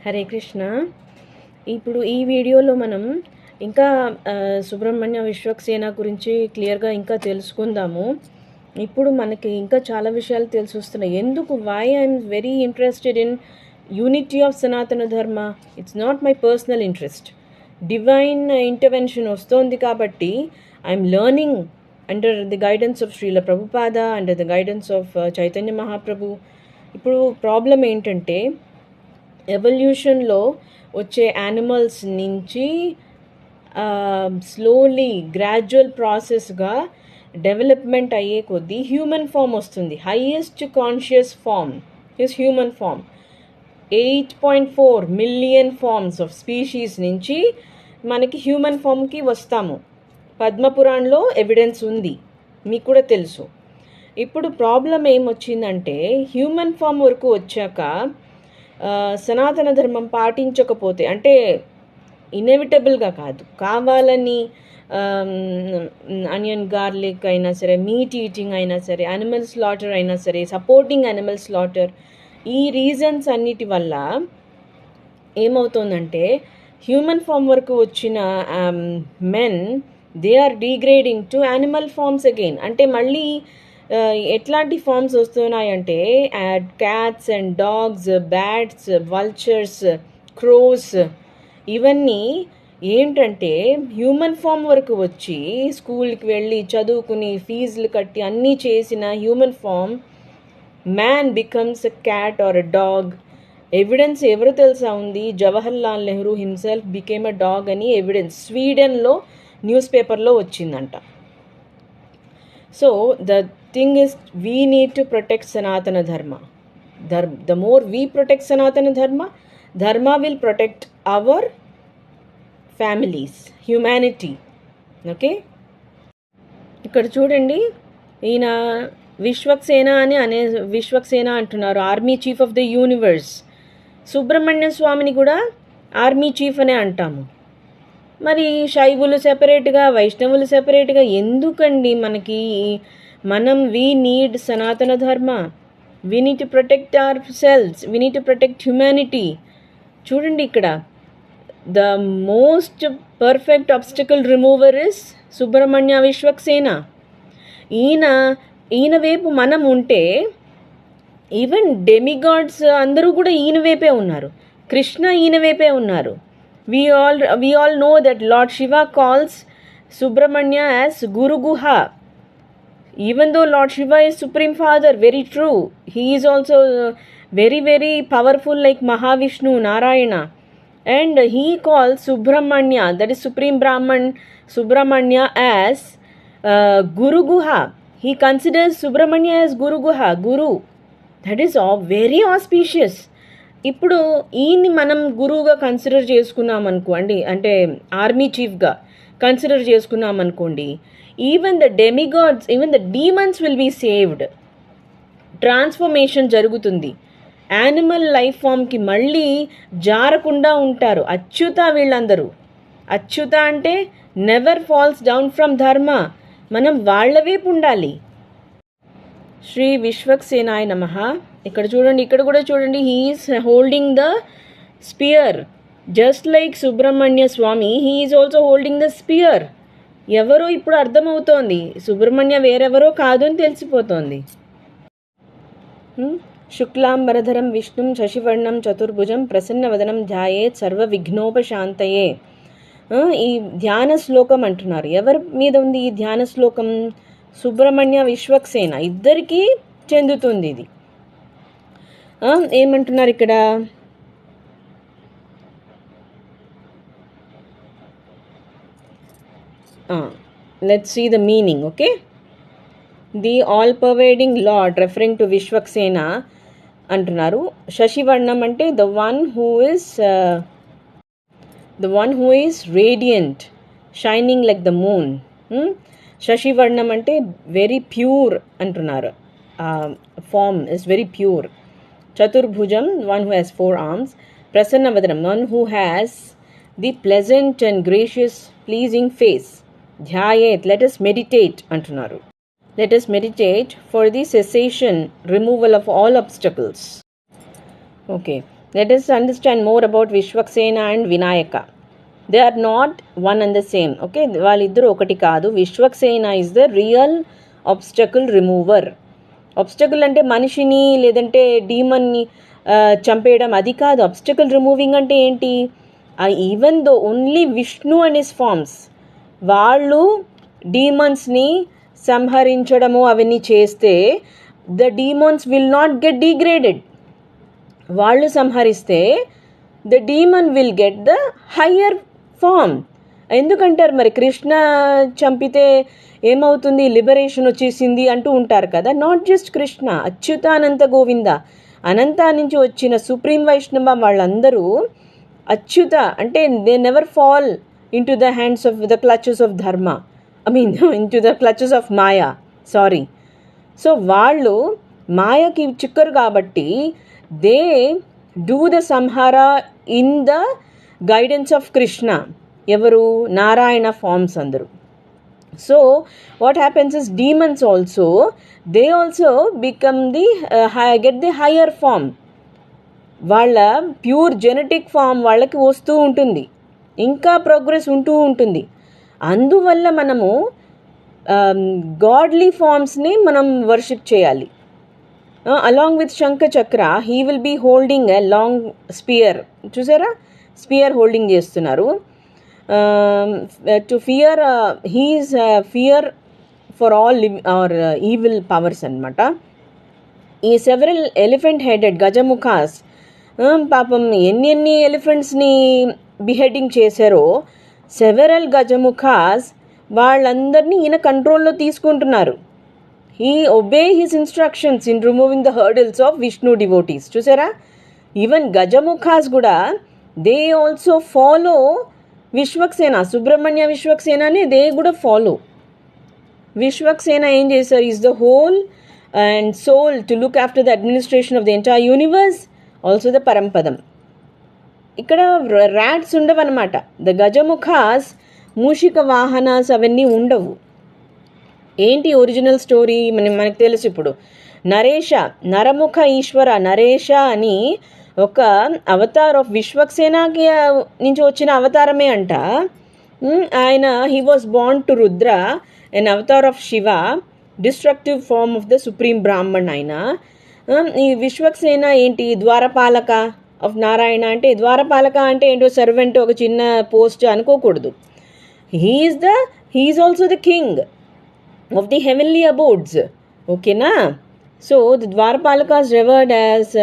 హరే కృష్ణ. ఇప్పుడు ఈ వీడియోలో మనం ఇంకా సుబ్రహ్మణ్య విశ్వక్సేన గురించి క్లియర్గా ఇంకా తెలుసుకుందాము. ఇప్పుడు మనకి ఇంకా చాలా విషయాలు తెలిసి వస్తున్నాయి. ఎందుకు why I'm very interested in unity of Sanatana Dharma. It's not my personal interest. Divine intervention వస్తోంది కాబట్టి I'm learning under the guidance of Srila Prabhupada, under the guidance of Chaitanya Mahaprabhu. ఇప్పుడు ప్రాబ్లం ఏంటంటే ఎవల్యూషన్లో వచ్చే యానిమల్స్ నుంచి స్లోలీ గ్రాడ్యువల్ ప్రాసెస్గా డెవలప్మెంట్ అయ్యే కొద్దీ హ్యూమన్ ఫామ్ వస్తుంది. Highest conscious form is human form. 8.4 million forms of species నుంచి మనకి హ్యూమన్ ఫామ్కి వస్తాము. పద్మపురాణంలో ఎవిడెన్స్ ఉంది, మీకు కూడా తెలుసు. ఇప్పుడు ప్రాబ్లం ఏమొచ్చిందంటే హ్యూమన్ ఫామ్ వరకు వచ్చాక సనాతన ధర్మం పాటించకపోతే, అంటే ఇన్ఎవిటబుల్గా కాదు, కావాలని అనియన్ గార్లిక్ అయినా సరే, మీట్ ఈటింగ్ అయినా సరే, యానిమల్ స్లాటర్ అయినా సరే, సపోర్టింగ్ యానిమల్ స్లాటర్, ఈ రీజన్స్ అన్నిటి వల్ల ఏమవుతుందంటే హ్యూమన్ ఫామ్ వరకు వచ్చిన men they are degrading to animal forms again. అంటే మళ్ళీ ఎట్లాంటి ఫార్మ్స్ వస్తున్నాయంటే cats and dogs, bats, vultures, crows, ఇవన్నీ ఏంటంటే హ్యూమన్ ఫామ్ వరకు వచ్చి స్కూల్కి వెళ్ళి చదువుకుని ఫీజులు కట్టి అన్నీ చేసిన human form man becomes a cat or a dog. Evidence ఎవరు తెలుసా ఉంది? Jawaharlal Nehru himself became a dog అని ఎవిడెన్స్ స్వీడన్లో న్యూస్ పేపర్లో వచ్చిందంట. So the thing is, we need to protect Sanatana Dharma. The more we protect Sanatana Dharma will protect our families, humanity. Okay? ఇక్కడ చూడండి, ఈయన విశ్వక్సేన అంటున్నారు, army chief of the universe. Subrahmanya స్వామిని కూడా ఆర్మీ చీఫ్ అనే అంటాము. మరి శైవులు సెపరేట్గా, వైష్ణవులు సెపరేట్గా ఎందుకండి? we need Sanatana Dharma. We need to protect ourselves. We need to protect humanity. చూడండి, ఇక్కడ the most perfect obstacle remover is Subrahmanya Vishwaksena. ఈయన వైపు మనం ఉంటే ఈవెన్ డెమిగాడ్స్ అందరూ కూడా ఈయన వైపే ఉన్నారు. కృష్ణ ఈయన వైపే ఉన్నారు. We all know that Lord Shiva calls Subramanya as Guru Guha. Even though Lord Shiva is Supreme Father, very true, he is also very, very powerful like Mahavishnu, Narayana. And he calls Subramanya, that is Supreme Brahman, Subramanya, as Guru Guha. He considers Subramanya as Guru Guha, Guru. That is all very auspicious. ఇప్పుడు ఈయన్ని మనం గురువుగా consider చేసుకున్నాం అనుకోండి, అంటే army చీఫ్గా consider చేసుకున్నాం అనుకోండి, even the demigods, even the demons will be saved. Transformation జరుగుతుంది. యానిమల్ లైఫ్ ఫామ్కి మళ్ళీ జారకుండా ఉంటారు. అచ్యుత వీళ్ళందరూ. అచ్యుత అంటే నెవర్ ఫాల్స్ డౌన్ ఫ్రమ్ ధర్మ. మనం వాళ్ళ వైపు ఉండాలి. శ్రీ విశ్వక్సేనాయ నమః. ఇక్కడ చూడండి, ఇక్కడ కూడా చూడండి, he's holding the spear. Just like Subrahmanya Swami, he's also holding the spear. ఎవరో ఇప్పుడు అర్థమవుతోంది, సుబ్రహ్మణ్య వేరెవరో కాదు అని తెలిసిపోతోంది. శుక్లాంబరధరం విష్ణుం శశివర్ణం చతుర్భుజం ప్రసన్నవదనం ధ్యాయేత్ సర్వ విఘ్నోపశాంతయే. ఈ ధ్యాన శ్లోకం అంటున్నారు. ఎవరి మీద ఉంది ఈ ధ్యాన శ్లోకం? సుబ్రహ్మణ్య విశ్వక్సేన ఇద్దరికీ చెందుతుంది ఇది. ఏమంటున్నారు ఇక్కడ? let's see the meaning. Okay, the all pervading lord, referring to Vishwaksena అంటున్నారు. శశివర్ణం అంటే the one who is radiant, shining like the moon. శశివర్ణం అంటే వెరీ ప్యూర్ అంటున్నారు. Form is very pure. చతుర్భుజం, one who has 4 arms. ప్రసన్నవదనం, one who has the pleasant and gracious pleasing face. ధ్యాయేత్, let us meditate అంటున్నారు. Let us meditate for the cessation, removal of all obstacles. Okay, Let us understand more about Vishwaksena and Vinayaka. They are not one and the same. Okay, వాళ్ళిద్దరు ఒకటి కాదు. Vishvaksena is the real obstacle remover. Obstacle అంటే మనిషిని లేదంటే డీమన్ని చంపేయడం అది కాదు. Obstacle removing అంటే ఏంటి? Even though only Vishnu and his forms వాళ్ళు డీమన్స్ని సంహరించడము అవన్నీ చేస్తే the demons will not get degraded. వాళ్ళు సంహరిస్తే the demon will get the higher form. ఎందుకంటారు మరి కృష్ణ చంపితే ఏమవుతుంది, లిబరేషన్ వచ్చేసింది అంటూ ఉంటారు కదా. నాట్ జస్ట్ కృష్ణ, అచ్యుత అనంత గోవింద, అనంత నుంచి వచ్చిన సుప్రీం వైష్ణవ వాళ్ళందరూ అచ్యుత అంటే they never fall into the hands of the clutches of dharma, into the clutches of maya, sorry. So వాళ్ళు మాయకి చిక్కరు కాబట్టి దే డూ ద సంహార in the guidance of Krishna. ఎవరు? నారాయణ ఫార్మ్స్ అందరూ. So what happens is demons also they also become the get the higher form. వాళ్ళ pure genetic form వాళ్ళకి వస్తూ ఉంటుంది, ఇంకా ప్రోగ్రెస్ ఉంటూ ఉంటుంది. అందువల్ల మనము గాడ్లీ ఫార్మ్స్ని మనం వర్షిప్ చేయాలి. అలాంగ్ విత్ శంఖ చక్ర he will be holding a long spear. చూసారా, స్పియర్ హోల్డింగ్ చేస్తున్నారు. To fear he's fear for all are evil powers అనమాట. ఈ సెవరల్ ఎలిఫెంట్ హెడెడ్ గజముఖాస్ పాపం ఎన్ని ఎలిఫెంట్స్ని బిహెడింగ్ చేశారో సెవరల్ గజముఖాస్ వాళ్ళందరినీ ఈయన కంట్రోల్లో తీసుకుంటున్నారు. He obey his instructions in removing the hurdles of Vishnu devotees. చూసారా, ఈవెన్ గజముఖాస్ కూడా they also follow Vishwaksena, Subrahmanya విశ్వక్సేనని దే కూడా ఫాలో. విశ్వక్సేన ఏం చేశారు? Is the whole and soul to look after the administration of the entire universe, also the Paramapadam. ఇక్కడ rats ఉండవన్నమాట. The గజముఖాస్ మూషిక వాహనాస్ అవన్నీ ఉండవు. ఏంటి ఒరిజినల్ స్టోరీ మనకు తెలుసు. ఇప్పుడు నరేష, నరముఖ ఈశ్వర నరేష అని ఒక అవతార్ ఆఫ్ విశ్వక్సేనకి నుంచి వచ్చిన అవతారమే అంట. ఆయన he was born to Rudra, an avatar of Shiva, destructive form of the supreme Brahman ఆయన. ఈ విశ్వక్సేన ఏంటి? ద్వారపాలక ఆఫ్ నారాయణ. అంటే ద్వారపాలక అంటే ఏంటో సర్వెంట్, ఒక చిన్న పోస్ట్ అనుకోకూడదు. He is also the king of the heavenly abodes. ఓకేనా? So the dwarapalaka is revered as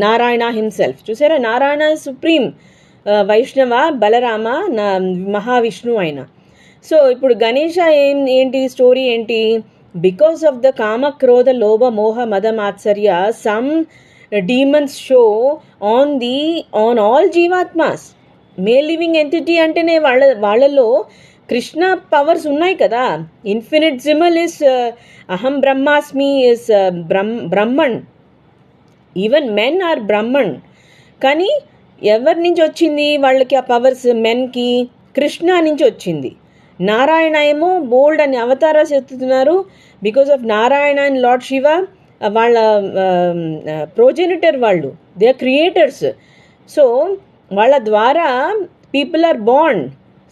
Narayana himself. చూసారా, నారాయణ సుప్రీం వైష్ణవ, బలరామ మహావిష్ణు ఆయన. సో ఇప్పుడు గణేష ఏంటి స్టోరీ ఏంటి? బికాస్ ఆఫ్ ద కామ క్రోధ లోభ మోహ మద మాత్సర్య some demons show on all jivatmas. Male living entity అంటేనే వాళ్ళలో కృష్ణ పవర్స్ ఉన్నాయి కదా. Infinite జిమల్ is Aham Brahmasmi is Brahman. Even men are Brahman. కానీ ఎవరి నుంచి వచ్చింది వాళ్ళకి ఆ పవర్స్? మెన్కి కృష్ణ నుంచి వచ్చింది. నారాయణ ఏమో బోల్డ్ అని అవతారాస్ ఎత్తుతున్నారు. Because of Narayana and lord Shiva వాళ్ళ ప్రోజెనిటర్ వాళ్ళు, దే ఆర్ క్రియేటర్స్. సో వాళ్ళ ద్వారా పీపుల్ ఆర్ బార్న్.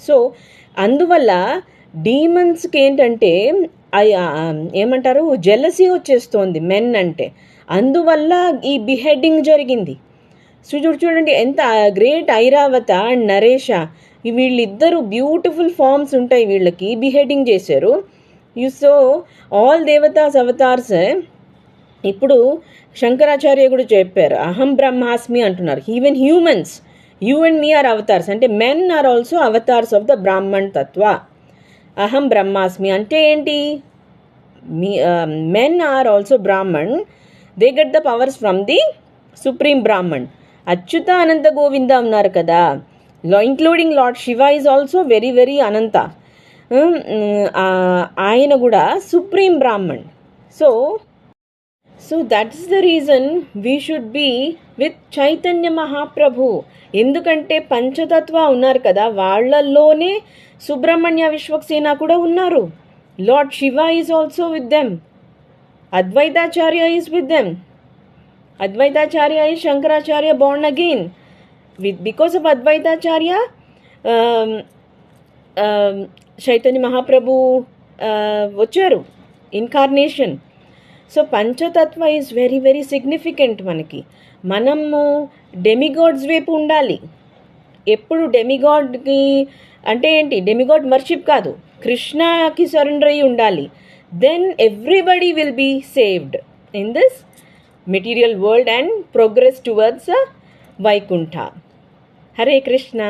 సో అందువల్ల డీమన్స్కి ఏంటంటే ఏమంటారు, జెలసీ వచ్చేస్తోంది మెన్ అంటే. అందువల్ల ఈ బిహెడ్డింగ్ జరిగింది. సో చూడండి ఎంత గ్రేట్ ఐరావత అండ్ నరేష, వీళ్ళిద్దరూ బ్యూటిఫుల్ ఫార్మ్స్ ఉంటాయి వీళ్ళకి, బిహెడింగ్ చేశారు. So all devatas avatars. ఇప్పుడు శంకరాచార్య కూడా చెప్పారు అహం బ్రహ్మాస్మి అంటున్నారు. Even humans, you and me are avatars. అంటే men are also avatars of the Brahman tattva. అహం బ్రహ్మాస్మి అంటే ఏంటి? Men are also Brahman, they get the powers from the supreme Brahman. Achyuta Ananta Govinda ఉన్నారు కదా, including lord Shiva is also very very Ananta. ఆయన కూడా supreme Brahman. So that's the reason we should be with Chaitanya Mahaprabhu. ఎందుకంటే పంచతత్వ ఉన్నారు కదా, వాళ్ళల్లోనే సుబ్రహ్మణ్య విశ్వక్సేన కూడా ఉన్నారు. Lord Shiva is also with them, Advaitacharya is with them. Advaitacharya is Shankaracharya born again. Because of Advaitacharya, Chaitanya Mahaprabhu వచ్చారు, incarnation. So Panchatattva is very very significant. మనము demigods వైపు ఉండాలి ఎప్పుడు. డెమిగాడ్కి అంటే ఏంటి? డెమిగాడ్ వర్షిప్ కాదు, కృష్ణకి సరెండర్ అయ్యి ఉండాలి. Then everybody will be saved in this material world and progress towards Vaikuntha. Hare Krishna.